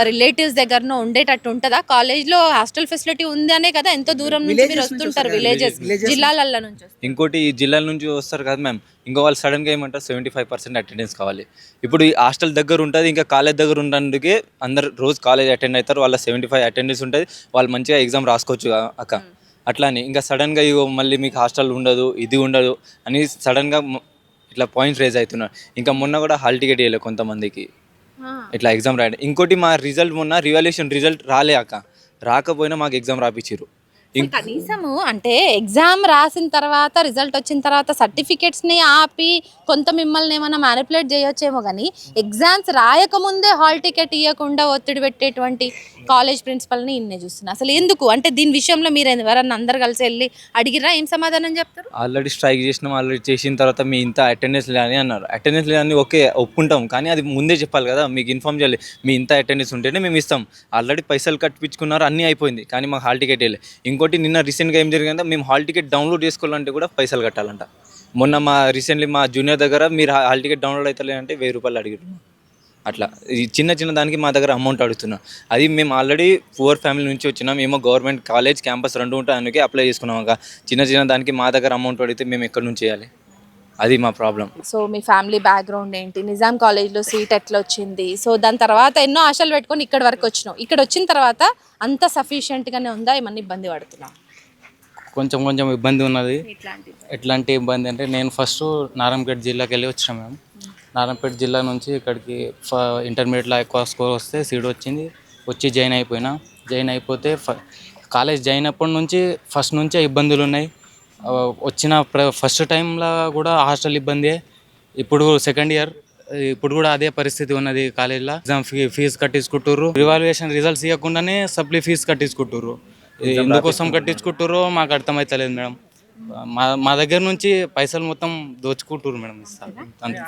రిలేటివ్స్ దగ్గరనో ఉండేటట్టు ఉంటుందా? కాలేజ్లో హాస్టల్ ఫెసిలిటీ ఉంది అనే కదా ఎంతో దూరం నుంచి మీరు వస్తుంటారు, విలేజెస్ జిల్లాల నుంచి. ఇంకోటి ఈ జిల్లాల నుంచి వస్తారు కదా మ్యామ్, ఇంకో వాళ్ళు సడన్గా ఏమంటారు 75% అటెండెన్స్ కావాలి. ఇప్పుడు ఈ హాస్టల్ దగ్గర ఉంటుంది, ఇంకా కాలేజ్ దగ్గర ఉండడానికి అందరు రోజు కాలేజ్ అటెండ్ అవుతారు, వాళ్ళ 75 అటెండెన్స్ ఉంటుంది, వాళ్ళు మంచిగా ఎగ్జామ్ రాసుకోవచ్చు అక్క. అట్లా అని ఇంకా సడన్గా ఇగో మళ్ళీ మీకు హాస్టల్ ఉండదు ఇది ఉండదు అని సడన్గా ఇట్లా పాయింట్స్ రేజ్ అవుతున్నారు. ఇంకా మొన్న కూడా హాల్ టికెట్ ఇవ్వలేదు కొంతమందికి ఇట్లా ఎగ్జామ్ రాయడం. ఇంకోటి మా రిజల్ట్ మొన్న రివాల్యూషన్ రిజల్ట్ రాలే అక్క, రాకపోయినా మాకు ఎగ్జామ్ రాపిచ్చిర్రు. కనీసము అంటే ఎగ్జామ్ రాసిన తర్వాత రిజల్ట్ వచ్చిన తర్వాత సర్టిఫికేట్స్ని ఆపి కొంత మిమ్మల్ని ఏమైనా మ్యానిపులేట్ చేయొచ్చేమో, కానీ ఎగ్జామ్స్ రాయకముందే హాల్ టికెట్ ఇవ్వకుండా ఒత్తిడి పెట్టేటువంటి కాలేజ్ ప్రిన్సిపల్ని ఇన్నే చూస్తున్నా. అసలు ఎందుకు అంటే దీని విషయంలో మీరు ఎవరన్నా అందరు కలిసి వెళ్ళి అడిగిరా, ఏం సమాధానం చెప్తారు? ఆల్రెడీ స్ట్రైక్ చేసినాం, ఆల్రెడీ చేసిన తర్వాత మీ ఇంత అటెండెన్స్ లేదని అన్నారు. అటెండెన్స్ లేదని ఓకే ఒప్పుకుంటాం, కానీ అది ముందే చెప్పాలి కదా, మీకు ఇన్ఫార్మ్ చేయాలి. మీ ఇంత అటెండెన్స్ ఉంటేనే మేము ఇస్తాం. ఆల్రెడీ పైసలు కట్టించుకున్నారు, అన్నీ అయిపోయింది, కానీ మాకు హాల్ టికెట్ వెళ్ళి. ఇంకోటి నిన్న రీసెంట్గా ఏం జరిగిందంటే మేము హాల్ టికెట్ డౌన్లోడ్ చేసుకోవాలంటే కూడా పైసలు కట్టాలంట. మొన్న రీసెంట్లీ మా జూనియర్ దగ్గర మీరు హాల్ టికెట్ డౌన్లోడ్ అవుతలేదంటే 1000 రూపాయలు అడిగారు. అట్లా ఈ చిన్న దానికి మా దగ్గర అమౌంట్ అడుగుతున్నాం. అది మేము ఆల్రెడీ పూర్ ఫ్యామిలీ నుంచి వచ్చినాం, మేము గవర్నమెంట్ కాలేజ్ క్యాంపస్ 2 ఉంటాయి అందుకే అప్లై చేసుకున్నాం. ఒక చిన్న దానికి మా దగ్గర అమౌంట్ అడిగితే మేము ఎక్కడి నుంచి చేయాలి, అది మా ప్రాబ్లం. సో మీ ఫ్యామిలీ బ్యాక్గ్రౌండ్ ఏంటి, నిజాం కాలేజ్లో సీట్ ఎట్లా వచ్చింది, సో దాని తర్వాత ఎన్నో ఆశలు పెట్టుకొని ఇక్కడి వరకు వచ్చినావు, ఇక్కడ వచ్చిన తర్వాత అంత సఫిషియెంట్గానే ఉందా, ఏమన్నా ఇబ్బంది పడుతున్నావు? కొంచెం ఇబ్బంది ఉన్నది. ఎట్లాంటి ఇబ్బంది అంటే నేను ఫస్ట్ నారాయణపేట జిల్లాకి వెళ్ళి వచ్చినాం మేము. నారాయణపేట జిల్లా నుంచి ఇక్కడికి ఇంటర్మీడియట్లో ఎక్కువ స్కోర్ వస్తే సీట్ వచ్చింది, వచ్చి జాయిన్ అయిపోయినా. జాయిన్ అయిపోతే కాలేజ్ జాయిన్ అయినప్పటి నుంచి ఫస్ట్ నుంచే ఇబ్బందులు ఉన్నాయి. వచ్చిన ఫస్ట్ టైంలో కూడా హాస్టల్ ఇబ్బందే, ఇప్పుడు సెకండ్ ఇయర్ ఇప్పుడు కూడా అదే పరిస్థితి ఉన్నది. కాలేజ్లో ఎగ్జామ్ ఫీజు కట్టించుకుంటుర్రు, రివాల్యుయేషన్ రిజల్ట్స్ ఇవ్వకుండానే సప్లీ ఫీజు కట్టించుకుంటుర్రు. ఎందుకోసం కట్టించుకుంటుర్రో మాకు అర్థమవుతలేదు మేడం. మా దగ్గర నుంచి పైసలు మొత్తం దోచుకుంటుర్రు మేడం.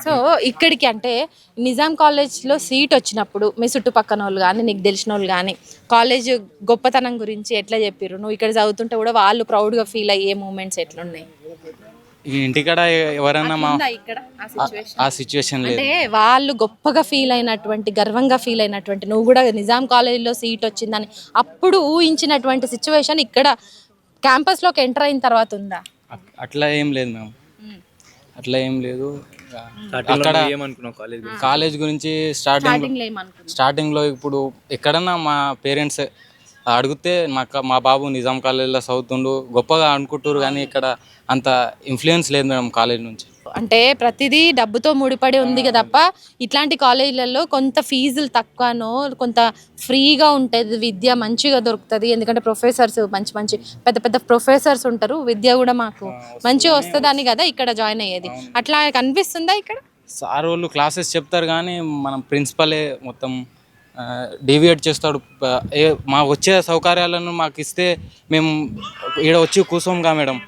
సో ఇక్కడికి అంటే నిజాం కాలేజ్లో సీట్ వచ్చినప్పుడు మీ చుట్టుపక్కన వాళ్ళు కానీ నీకు తెలిసిన వాళ్ళు కానీ కాలేజ్ గొప్పతనం గురించి ఎట్లా చెప్పారు? నువ్వు ఇక్కడ చదువుతుంటే కూడా వాళ్ళు ప్రౌడ్గా ఫీల్ అయ్యే మూమెంట్స్ ఎట్లున్నాయి? ఈ ఇంటికాడ ఎవరన్నా మా ఉందా ఇక్కడ ఆ సిచ్యువేషన్? ఆ సిచ్యువేషన్ లేదు. అంటే వాళ్ళు గొప్పగా ఫీల్ అయినటువంటి, గర్వంగా ఫీల్ అయినటువంటి, నువ్వు కూడా నిజాం కాలేజీలో సీట్ వచ్చిందని అప్పుడు ఊహించినటువంటి సిచ్యువేషన్ ఇక్కడ క్యాంపస్లోకి ఎంటర్ అయిన తర్వాత ఉందా? అట్లా ఏం లేదు మేము, అట్లా ఏం లేదు. అక్కడ ఏమనుకున్నావు కాలేజ్ కాలేజ్ గురించి స్టార్టింగ్లో ఇప్పుడు ఎక్కడన్నా మా పేరెంట్స్ అడిగితే మా బాబు నిజాం కాలేజీలో చదువుతుండు గొప్పగా అనుకుంటారు, కానీ ఇక్కడ అంత ఇన్ఫ్లుయెన్స్ లేదు మేడం కాలేజ్ నుంచి. అంటే ప్రతిదీ డబ్బుతో ముడిపడి ఉంది కదా తప్ప ఇట్లాంటి కాలేజీలలో కొంత ఫీజులు తక్కువనో, కొంత ఫ్రీగా ఉంటుంది విద్య, మంచిగా దొరుకుతుంది. ఎందుకంటే ప్రొఫెసర్స్ మంచి మంచి పెద్ద పెద్ద ప్రొఫెసర్స్ ఉంటారు, విద్య కూడా మాకు మంచిగా వస్తుందని కదా ఇక్కడ జాయిన్ అయ్యేది. అట్లా కనిపిస్తుందా ఇక్కడ? సార్ వాళ్ళు క్లాసెస్ చెప్తారు కానీ మనం ప్రిన్సిపలే మొత్తం డీవియేట్ చేస్తాడు. మాకు వచ్చే సౌకర్యాలను మాకు ఇస్తే మేము ఈడ వచ్చి కూర్చోంగా మేడం.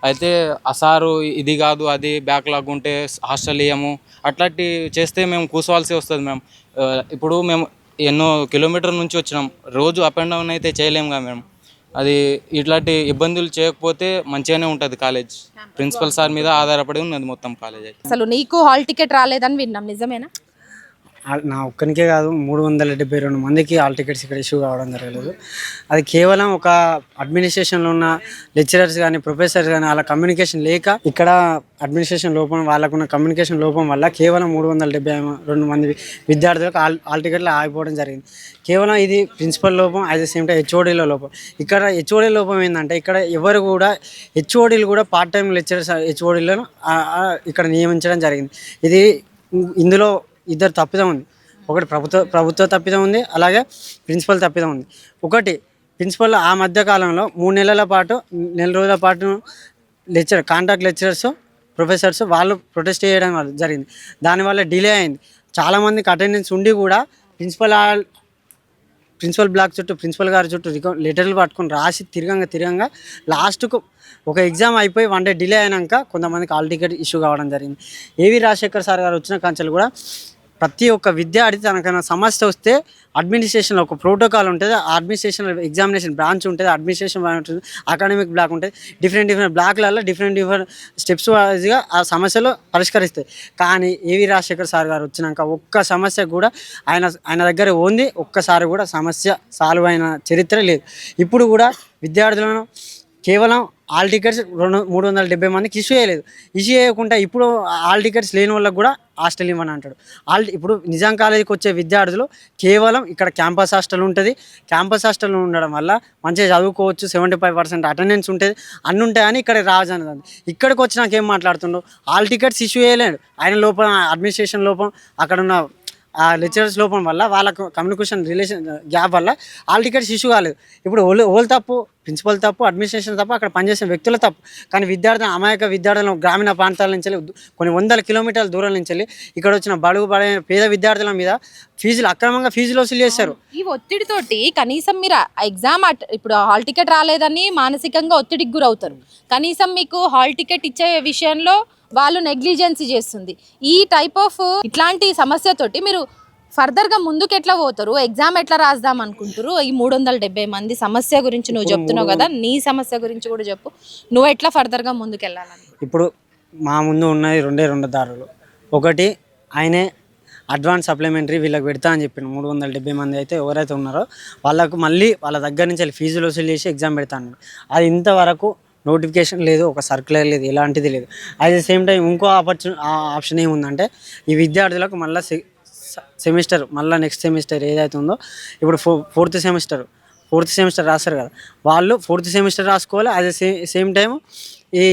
అయితే ఆ సారు ఇది కాదు అది బ్యాక్లాగ్ ఉంటే హాస్టల్ ఇయ్యము అట్లాంటి చేస్తే మేము కూర్చోవాల్సి వస్తుంది మ్యామ్. ఇప్పుడు మేము ఎన్నో కిలోమీటర్ నుంచి వచ్చినాం, రోజు అప్ అండ్ డౌన్ అయితే చేయలేముగా మేడం. అది ఇట్లాంటి ఇబ్బందులు చేయకపోతే మంచిగానే ఉంటుంది కాలేజ్. ప్రిన్సిపల్ సార్ మీద ఆధారపడి ఉన్నది మొత్తం కాలేజ్. అసలు నీకు హాల్ టికెట్ రాలేదని విన్నాం, నిజమేనా? నా ఒక్కరికే కాదు 372 మందికి హాల్ టికెట్స్ ఇక్కడ ఇష్యూ కావడం జరగలేదు. అది కేవలం ఒక అడ్మినిస్ట్రేషన్లో ఉన్న లెక్చరర్స్ కానీ ప్రొఫెసర్స్ కానీ వాళ్ళ కమ్యూనికేషన్ లేక, ఇక్కడ అడ్మినిస్ట్రేషన్ లోపం వాళ్ళకున్న కమ్యూనికేషన్ లోపం వల్ల కేవలం 372 మంది విద్యార్థులకు హాల్ టికెట్లు ఆగిపోవడం జరిగింది. కేవలం ఇది ప్రిన్సిపల్ లోపం, అట్ ద సేమ్ టైం హెచ్ఓడీలో లోపం. ఇక్కడ హెచ్ఓడీ లోపం ఏంటంటే ఇక్కడ ఎవరు కూడా హెచ్ఓడీలు కూడా పార్ట్ టైం లెక్చరర్స్ హెచ్ఓడీలను ఇక్కడ నియమించడం జరిగింది. ఇందులో ఇద్దరు తప్పిదం ఉంది. ఒకటి ప్రభుత్వ తప్పిదం ఉంది, అలాగే ప్రిన్సిపల్ తప్పిదం ఉంది. ఒకటి ప్రిన్సిపల్ ఆ మధ్య కాలంలో 3 నెలల పాటు, నెల రోజుల పాటు కాంట్రాక్ట్ లెక్చరర్స్ ప్రొఫెసర్స్ వాళ్ళు ప్రొటెస్ట్ చేయడం జరిగింది. దానివల్ల డిలే అయింది. చాలామందికి అటెండెన్స్ ఉండి కూడా ప్రిన్సిపల్ బ్లాక్ చుట్టూ, ప్రిన్సిపల్ గారి చుట్టూ లెటర్లు పట్టుకొని రాసి తిరగంగా లాస్ట్కు ఒక ఎగ్జామ్ అయిపోయి 1 డే డిలే అయినాక కొంతమందికి హాల్ టికెట్ ఇష్యూ కావడం జరిగింది. ఏవి రాజశేఖర్ సార్ గారు వచ్చిన కాంచెలు కూడా ప్రతి ఒక్క విద్యార్థి తనకైనా సమస్య వస్తే అడ్మినిస్ట్రేషన్లో ఒక ప్రోటోకాల్ ఉంటుంది, అడ్మినిస్ట్రేషన్ ఎగ్జామినేషన్ బ్రాంచ్ ఉంటుంది, అడ్మినిస్ట్రేషన్ ఉంటుంది, అకాడమిక్ బ్లాక్ ఉంటుంది. డిఫరెంట్ బ్లాక్లలో డిఫరెంట్ స్టెప్స్ వైజ్గా ఆ సమస్యలు పరిష్కరిస్తాయి. కానీ ఏవి రాజశేఖర్ సార్ గారు వచ్చినాక ఒక్క సమస్య కూడా ఆయన దగ్గర ఉంది, ఒక్కసారి కూడా సమస్య సాల్వ్ అయిన చరిత్ర లేదు. ఇప్పుడు కూడా విద్యార్థులను కేవలం హాల్ టికెట్స్ 370 మందికి ఇష్యూ చేయలేదు. ఇష్యూ చేయకుండా ఇప్పుడు హాల్ టికెట్స్ లేని వాళ్ళకి కూడా హాస్టల్ ఇవ్వని అంటాడు. ఇప్పుడు నిజాం కాలేజీకి వచ్చే విద్యార్థులు కేవలం ఇక్కడ క్యాంపస్ హాస్టల్ ఉంటుంది. క్యాంపస్ హాస్టల్ ఉండడం వల్ల మంచిగా చదువుకోవచ్చు, 75% అటెండెన్స్ ఉంటుంది, అన్నీ ఉంటాయని ఇక్కడ రాజన్నది. ఇక్కడికి వచ్చినాక ఏం మాట్లాడుతుండో, హాల్ టికెట్స్ ఇష్యూ చేయలేడు. ఆయన లోపల అడ్మినిస్ట్రేషన్ లోపం, అక్కడ ఉన్న ఆ లెక్చరర్స్ లోపం వల్ల, వాళ్ళకు కమ్యూనికేషన్ రిలేషన్ గ్యాప్ వల్ల హాల్ టికెట్స్ ఇష్యూ కాలేదు. ఇప్పుడు ఓల్ తప్పు, ప్రిన్సిపల్ తప్పు, అడ్మినిస్ట్రేషన్ తప్పు, అక్కడ పనిచేసిన వ్యక్తుల తప్పు. కానీ అమాయక విద్యార్థులను గ్రామీణ ప్రాంతాల నుంచి కొన్ని 100 కిలోమీటర్ల దూరం నుంచి ఇక్కడ వచ్చిన బడుగు పేద విద్యార్థుల మీద అక్రమంగా ఫీజులు వసూలు చేశారు. ఈ ఒత్తిడితోటి కనీసం మీరు ఎగ్జామ్ ఇప్పుడు హాల్ టికెట్ రాలేదని మానసికంగా ఒత్తిడికి గురవుతారు. కనీసం మీకు హాల్ టికెట్ ఇచ్చే విషయంలో వాళ్ళు నెగ్లిజెన్సీ చేస్తుంది. ఈ టైప్ ఆఫ్ ఇట్లాంటి సమస్యతోటి మీరు ఫర్దర్గా ముందుకు ఎట్లా పోతారు? ఎగ్జామ్ ఎట్లా రాద్దాం అనుకుంటారు? ఈ 370 మంది సమస్య గురించి నువ్వు చెప్తున్నావు కదా, నీ సమస్య గురించి కూడా చెప్పు. నువ్వు ఎట్లా ఫర్దర్గా ముందుకు వెళ్ళాలని? ఇప్పుడు మా ముందు ఉన్నది 2 దారులు. ఒకటి, ఆయనే అడ్వాన్స్ సప్లిమెంటరీ వీళ్ళకి పెడతా అని చెప్పిన 370 మంది అయితే ఎవరైతే ఉన్నారో వాళ్ళకు మళ్ళీ వాళ్ళ దగ్గర నుంచి ఫీజులు వసూలు చేసి ఎగ్జామ్ పెడతాను. అది ఇంతవరకు నోటిఫికేషన్ లేదు, ఒక సర్క్యులర్ లేదు, ఎలాంటిది లేదు. అట్ ద సేమ్ టైం ఇంకో ఆప్షన్ ఏముందంటే, ఈ విద్యార్థులకు మళ్ళీ సెమిస్టర్, మళ్ళీ నెక్స్ట్ సెమిస్టర్ ఏదైతే ఉందో, ఇప్పుడు ఫోర్త్ సెమిస్టర్ రాస్తారు కదా, వాళ్ళు 4th సెమిస్టర్ రాసుకోవాలి. అట్ ద సేమ్ టైం ఈ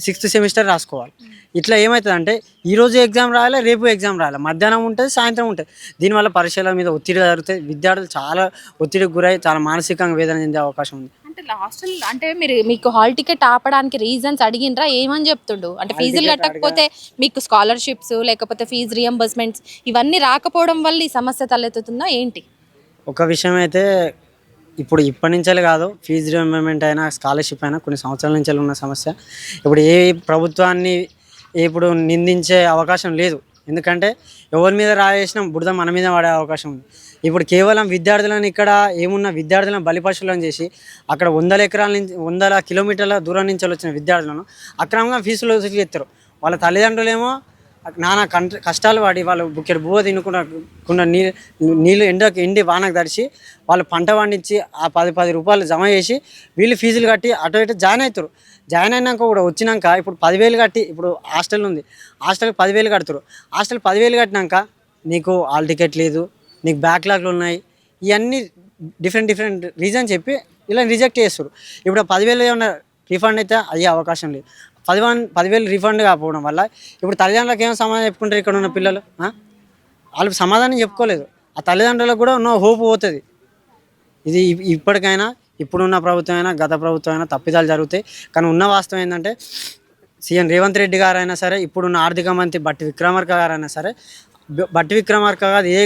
6th సెమిస్టర్ రాసుకోవాలి. ఇట్లా ఏమవుతుందంటే ఈరోజు ఎగ్జామ్ రాయాలి, రేపు ఎగ్జామ్ రాయాలి, మధ్యాహ్నం ఉంటుంది, సాయంత్రం ఉంటుంది. దీనివల్ల పరీక్షల మీద ఒత్తిడి జరుగుతుంది. విద్యార్థులు చాలా ఒత్తిడికి గురై చాలా మానసికంగా వేదన చెందే అవకాశం ఉంది. అంటే హాస్టల్ అంటే మీకు హాల్ టికెట్ ఆపడానికి రీజన్స్ అడిగినరా? ఏమని చెప్తుండు? అంటే ఫీజులు కట్టకపోతే మీకు స్కాలర్షిప్స్, లేకపోతే ఫీజు రియంబర్స్మెంట్స్ ఇవన్నీ రాకపోవడం వల్ల ఈ సమస్య తలెత్తుతుందా ఏంటి? ఒక విషయం అయితే ఇప్పటి నుంచే కాదు, ఫీజు రియంబర్స్మెంట్ అయినా స్కాలర్షిప్ అయినా కొన్ని సంవత్సరాల నుంచి ఉన్న సమస్య. ఇప్పుడు ఏ ప్రభుత్వాన్ని ఇప్పుడు నిందించే అవకాశం లేదు. ఎందుకంటే ఎవరి మీద రాయేసినా బురద మన మీద పడే అవకాశం ఉంది. ఇప్పుడు కేవలం విద్యార్థులను ఇక్కడ ఏమున్న విద్యార్థులను బలిపశువులను చేసి అక్కడ 100 ఎకరాల నుంచి 100 కిలోమీటర్ల దూరం నుంచి వచ్చిన విద్యార్థులను అక్రమంగా ఫీజులు వసూలు చేస్తారు. వాళ్ళ తల్లిదండ్రులేమో నానా కష్టాలు పడి వాళ్ళు బుక్కెడు బువ్వ తినకుండా నీళ్ళు ఎండి వానకు తడిచి వాళ్ళు పంట పండించి ఆ 10 రూపాయలు జమ చేసి వీళ్ళు ఫీజులు కట్టి అటు ఇటు జాయిన్ అవుతారు. జాయిన్ అయినాక కూడా వచ్చినాక ఇప్పుడు 10,000 కట్టి, ఇప్పుడు హాస్టల్ ఉంది, హాస్టల్కి 10,000 కడతారు. హాస్టల్ 10,000 కట్టినాక నీకు హాల్ టికెట్ లేదు, నీకు బ్యాక్లాగ్లు ఉన్నాయి, ఇవన్నీ డిఫరెంట్ రీజన్ చెప్పి ఇలా రిజెక్ట్ చేస్తారు. ఇప్పుడు 10,000 ఏమన్నా రిఫండ్ అయితే అయ్యే అవకాశం లేదు. 10,000 రిఫండ్ కాకపోవడం వల్ల ఇప్పుడు తల్లిదండ్రులకు ఏం సమాధానం చెప్పుకుంటారు? ఇక్కడ ఉన్న పిల్లలు వాళ్ళు సమాధానం చెప్పుకోలేదు. ఆ తల్లిదండ్రులకు కూడా నో హోప్ పోతుంది. ఇది ఇప్పటికైనా ఇప్పుడున్న ప్రభుత్వం అయినా గత ప్రభుత్వం అయినా తప్పిదాలు జరుగుతాయి. కానీ ఉన్న వాస్తవం ఏంటంటే సీఎం రేవంత్ రెడ్డి గారు అయినా సరే, ఇప్పుడున్న ఆర్థిక మంత్రి బట్టి విక్రమార్క గారు అయినా సరే, బట్టి విక్రమార్క గారు ఏ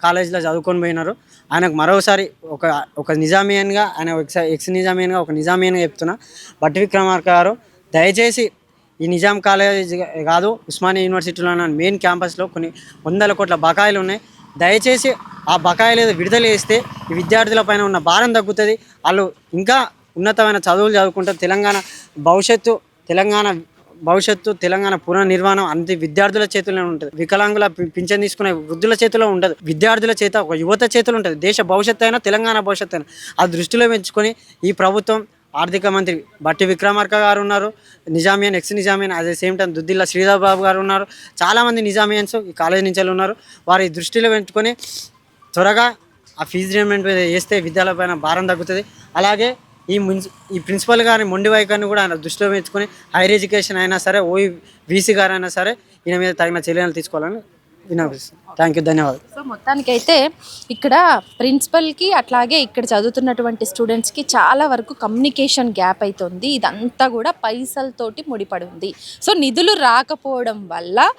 కాలేజీలో చదువుకొని పోయినారు, ఆయనకు మరోసారి ఒక నిజామియన్గా, ఆయన ఎక్స్ నిజామియన్గా ఒక నిజామియన్గా చెప్తున్నా, బట్టి విక్రమార్క గారు దయచేసి ఈ నిజాం కాలేజ్ కాదు ఉస్మానియా యూనివర్సిటీలో మెయిన్ క్యాంపస్లో కొన్ని 100 కోట్ల బకాయిలు ఉన్నాయి. దయచేసి ఆ బకాయిలు ఏదో విడుదల చేస్తే ఈ విద్యార్థుల పైన ఉన్న భారం తగ్గుతుంది. వాళ్ళు ఇంకా ఉన్నతమైన చదువులు చదువుకుంటారు. తెలంగాణ పునర్నిర్మాణం అంత విద్యార్థుల చేతిలో ఉంటుంది. వికలాంగుల పింఛన్ తీసుకునే వృద్ధుల చేతిలో ఉండదు, విద్యార్థుల చేత ఒక యువత చేతిలో ఉంటుంది. దేశ భవిష్యత్తు అయినా తెలంగాణ భవిష్యత్తు అయినా ఆ దృష్టిలో పెంచుకొని ఈ ప్రభుత్వం, ఆర్థిక మంత్రి బట్టి విక్రమార్క గారు ఉన్నారు, Nizamian ex Nizamian, at the same time Duddilla Sridhar Babu గారు ఉన్నారు, చాలామంది నిజామియన్స్ ఈ కాలేజీ నుంచి ఉన్నారు. వారి దృష్టిలో పెట్టుకొని త్వరగా ఆ ఫీజు రిమెంట్ చేస్తే విద్యాలయపైన భారం తగ్గుతుంది. అలాగే ఈ ప్రిన్సిపల్ గారిని మొండి వైఖరిని కూడా ఆయన దృష్టిలో పెంచుకొని హైయర్ ఎడ్యుకేషన్ అయినా సరే, వీసీ గారు అయినా సరే ఈయన మీద తగిన చర్యలు తీసుకోవాలని విన్నవిస్తున్నాను. థ్యాంక్ యూ, ధన్యవాదాలు. సో మొత్తానికైతే ఇక్కడ ప్రిన్సిపల్కి అట్లాగే ఇక్కడ చదువుతున్నటువంటి స్టూడెంట్స్కి చాలా వరకు కమ్యూనికేషన్ గ్యాప్ అవుతుంది. ఇదంతా కూడా పైసలతోటి ముడిపడి ఉంది. సో నిధులు రాకపోవడం వల్ల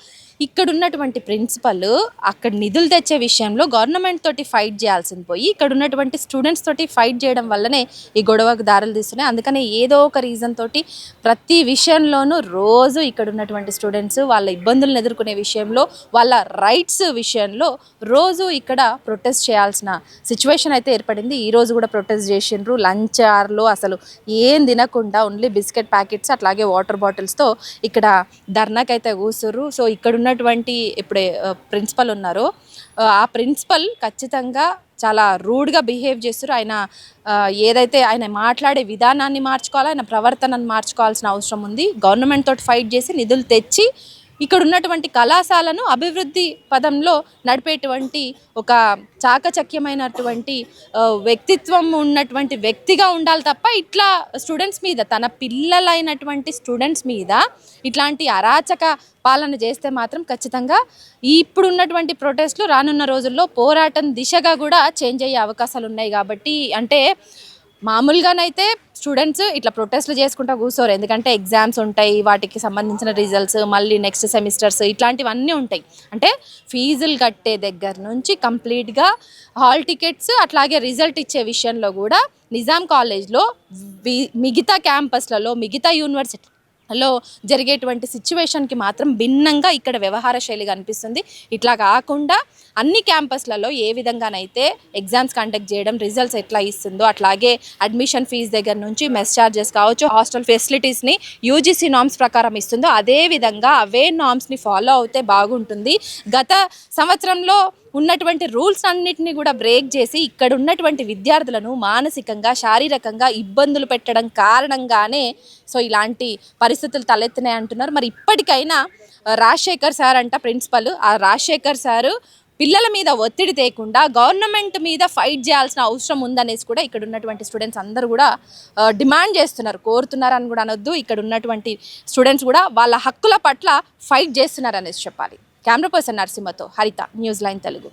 ఇక్కడ ఉన్నటువంటి ప్రిన్సిపల్ అక్కడ నిధులు తెచ్చే విషయంలో గవర్నమెంట్ తోటి ఫైట్ చేయాల్సింది పోయి ఇక్కడ ఉన్నటువంటి స్టూడెంట్స్ తోటి ఫైట్ చేయడం వల్లనే ఈ గొడవకు దారులు తీస్తున్నాయి. అందుకనే ఏదో ఒక రీజన్ తోటి ప్రతి విషయంలోనూ రోజు ఇక్కడ ఉన్నటువంటి స్టూడెంట్స్ వాళ్ళ ఇబ్బందులను ఎదుర్కొనే విషయంలో, వాళ్ళ రైట్స్ విషయంలో రోజు ఇక్కడ ప్రొటెస్ట్ చేయాల్సిన సిచ్యువేషన్ అయితే ఏర్పడింది. ఈరోజు కూడా ప్రొటెస్ట్ చేసిండ్రు. లంచ్ అవర్లో అసలు ఏం తినకుండా ఓన్లీ బిస్కెట్ ప్యాకెట్స్ అట్లాగే వాటర్ బాటిల్స్తో ఇక్కడ ధర్నాకైతే కూర్చుర్రు. సో ఇక్కడ ఉన్నటువంటి ఇప్పుడే ప్రిన్సిపల్ ఉన్నారో ఆ ప్రిన్సిపల్ ఖచ్చితంగా చాలా రూడ్గా బిహేవ్ చేస్తారు. ఆయన ఏదైతే ఆయన మాట్లాడే విధానాన్ని మార్చుకోవాలో, ఆయన ప్రవర్తనను మార్చుకోవాల్సిన అవసరం ఉంది. గవర్నమెంట్ తోటి ఫైట్ చేసి నిధులు తెచ్చి ఇక్కడ ఉన్నటువంటి కళాశాలను అభివృద్ధి పదంలో నడిపేటువంటి ఒక చాకచక్యమైనటువంటి వ్యక్తిత్వం ఉన్నటువంటి వ్యక్తిగా ఉండాలి తప్ప ఇట్లా స్టూడెంట్స్ మీద, తన పిల్లలైనటువంటి స్టూడెంట్స్ మీద ఇట్లాంటి అరాచక పాలన చేస్తే మాత్రం ఖచ్చితంగా ఇప్పుడు ఉన్నటువంటి ప్రొటెస్ట్లు రానున్న రోజుల్లో పోరాటం దిశగా కూడా చేంజ్ అయ్యే అవకాశాలు ఉన్నాయి. కాబట్టి అంటే మామూలుగానైతే స్టూడెంట్స్ ఇట్లా ప్రొటెస్ట్లు చేసుకుంటూ కూర్చోరు, ఎందుకంటే ఎగ్జామ్స్ ఉంటాయి, వాటికి సంబంధించిన రిజల్ట్స్, మళ్ళీ నెక్స్ట్ సెమిస్టర్స్ ఇట్లాంటివన్నీ ఉంటాయి. అంటే ఫీజులు కట్టే దగ్గర నుంచి కంప్లీట్గా హాల్ టికెట్స్ అట్లాగే రిజల్ట్ ఇచ్చే విషయంలో కూడా నిజాం కాలేజ్లో మిగతా క్యాంపస్లలో, మిగతా యూనివర్సిటీ లో జరిగేటువంటి సిచ్యువేషన్కి మాత్రం భిన్నంగా ఇక్కడ వ్యవహార శైలి కనిపిస్తుంది. ఇట్లా కాకుండా అన్ని క్యాంపస్లలో ఏ విధంగానైతే ఎగ్జామ్స్ కండక్ట్ చేయడం, రిజల్ట్స్ ఎట్లా ఇస్తుందో అట్లాగే అడ్మిషన్ ఫీజు దగ్గర నుంచి మెస్ ఛార్జెస్ కావచ్చు, హాస్టల్ ఫెసిలిటీస్ని యూజీసీ నామ్స్ ప్రకారం ఇస్తుందో అదే విధంగా అవే నామ్స్ని ఫాలో అవుతే బాగుంటుంది. గత సంవత్సరంలో ఉన్నటువంటి రూల్స్ అన్నిటిని కూడా బ్రేక్ చేసి ఇక్కడ ఉన్నటువంటి విద్యార్థులను మానసికంగా, శారీరకంగా ఇబ్బందులు పెట్టడం కారణంగానే సో ఇలాంటి పరిస్థితులు తలెత్తినాయి అంటున్నారు. మరి ఇప్పటికైనా రాజశేఖర్ సార్ అంట ప్రిన్సిపల్, ఆ రాజశేఖర్ సారు పిల్లల మీద ఒత్తిడి తేకుండా గవర్నమెంట్ మీద ఫైట్ చేయాల్సిన అవసరం ఉందనేసి కూడా ఇక్కడ ఉన్నటువంటి స్టూడెంట్స్ అందరూ కూడా డిమాండ్ చేస్తున్నారు, కోరుతున్నారు అని కూడా అనొద్దు. ఇక్కడ ఉన్నటువంటి స్టూడెంట్స్ కూడా వాళ్ళ హక్కుల పట్ల ఫైట్ చేస్తున్నారు అనేసి చెప్పాలి. కెమెరా పర్సన్ నరసింహతో హరిత, న్యూస్ లైన్ తెలుగు.